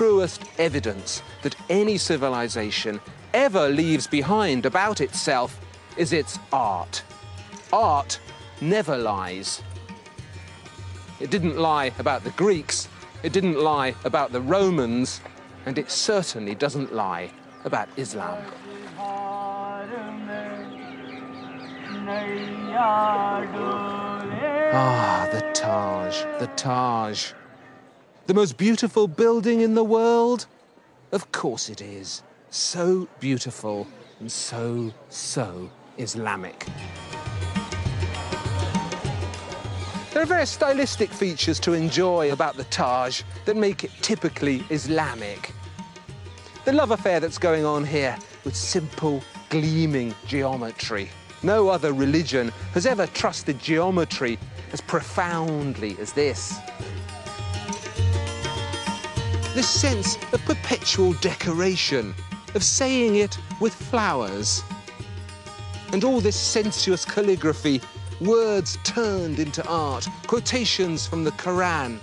truest evidence that any civilization ever leaves behind about itself is its art. Art never lies. It didn't lie about the Greeks, it didn't lie about the Romans, and it certainly doesn't lie about Islam. Ah, the Taj, the Taj. The most beautiful building in the world? Of course it is. So beautiful and so Islamic. There are various stylistic features to enjoy about the Taj that make it typically Islamic. The love affair that's going on here with simple, gleaming geometry. No other religion has ever trusted geometry as profoundly as this. This sense of perpetual decoration, of saying it with flowers. And all this sensuous calligraphy, words turned into art, quotations from the Quran,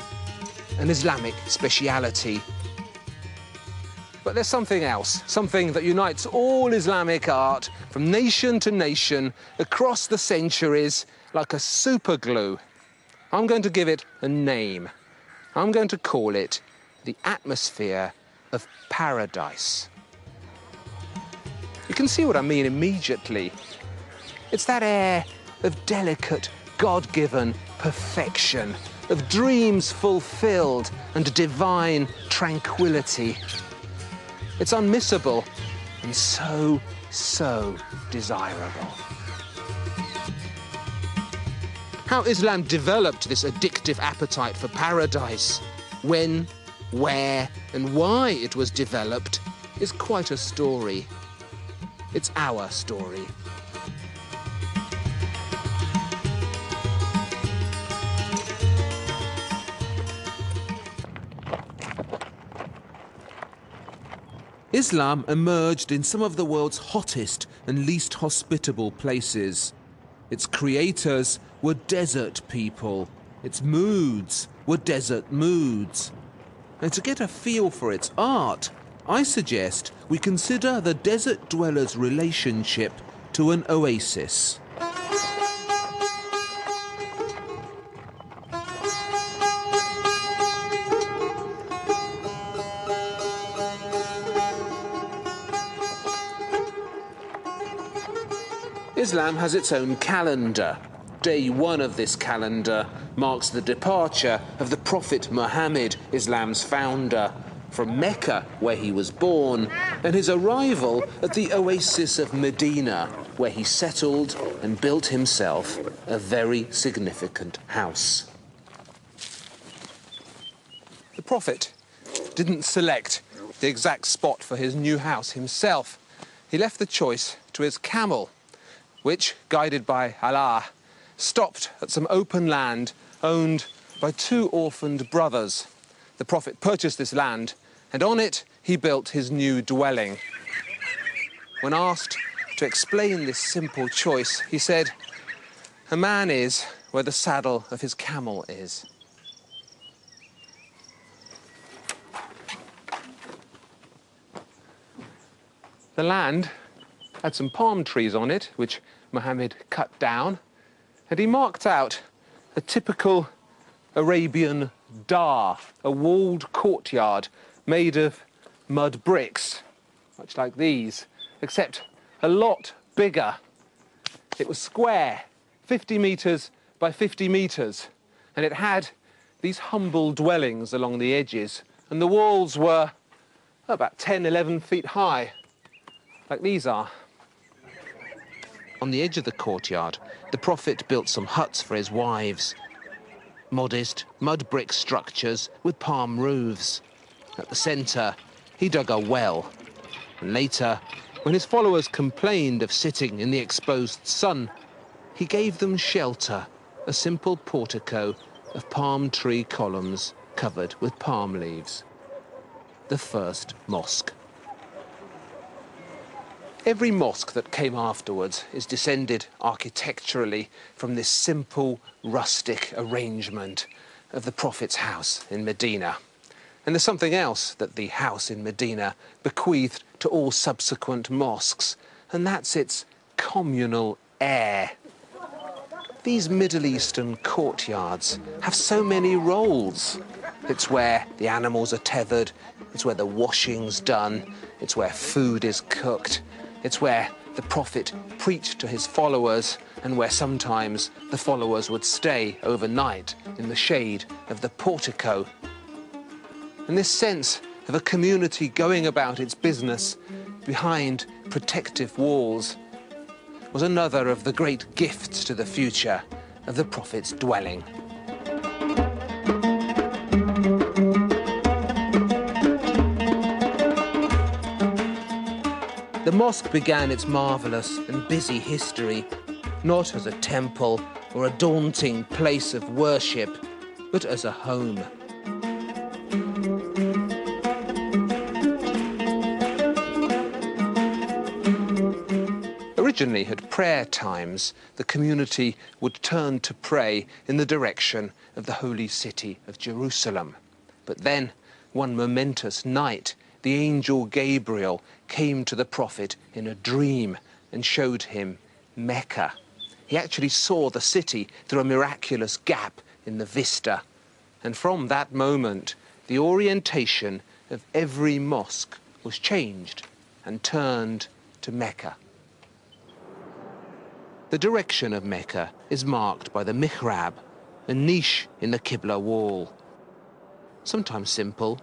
an Islamic speciality. But there's something else, something that unites all Islamic art from nation to nation across the centuries like a super glue. I'm going to give it a name. I'm going to call it the atmosphere of paradise. You can see what I mean immediately. It's that air of delicate, God-given perfection, of dreams fulfilled and divine tranquility. It's unmissable and so desirable. How Islam developed this addictive appetite for paradise, when, where and why it was developed is quite a story. It's our story. Islam emerged in some of the world's hottest and least hospitable places. Its creators were desert people. Its moods were desert moods. And to get a feel for its art, I suggest we consider the desert dweller's relationship to an oasis. Islam has its own calendar. Day 1 of this calendar marks the departure of the Prophet Muhammad, Islam's founder, from Mecca, where he was born, and his arrival at the oasis of Medina, where he settled and built himself a very significant house. The Prophet didn't select the exact spot for his new house himself. He left the choice to his camel, which, guided by Allah, stopped at some open land owned by 2 orphaned brothers. The Prophet purchased this land, and on it he built his new dwelling. When asked to explain this simple choice, he said, "A man is where the saddle of his camel is." The land had some palm trees on it, which Muhammad cut down, and he marked out a typical Arabian dar, a walled courtyard made of mud bricks, much like these, except a lot bigger. It was square, 50 metres by 50 metres, and it had these humble dwellings along the edges, and the walls were about 10, 11 feet high, like these are. On the edge of the courtyard, the Prophet built some huts for his wives. Modest, mud brick structures with palm roofs. At the centre, he dug a well. And later, when his followers complained of sitting in the exposed sun, he gave them shelter, a simple portico of palm tree columns covered with palm leaves. The first mosque. Every mosque that came afterwards is descended architecturally from this simple, rustic arrangement of the Prophet's house in Medina. And there's something else that the house in Medina bequeathed to all subsequent mosques, and that's its communal air. These Middle Eastern courtyards have so many roles. It's where the animals are tethered, it's where the washing's done, it's where food is cooked, it's where the Prophet preached to his followers, and where sometimes the followers would stay overnight in the shade of the portico. And this sense of a community going about its business behind protective walls was another of the great gifts to the future of the Prophet's dwelling. The mosque began its marvellous and busy history not as a temple or a daunting place of worship, but as a home. Originally, at prayer times, the community would turn to pray in the direction of the holy city of Jerusalem. But then, one momentous night, the angel Gabriel came to the Prophet in a dream and showed him Mecca. He actually saw the city through a miraculous gap in the vista. And from that moment, the orientation of every mosque was changed and turned to Mecca. The direction of Mecca is marked by the mihrab, a niche in the Qibla wall. Sometimes simple,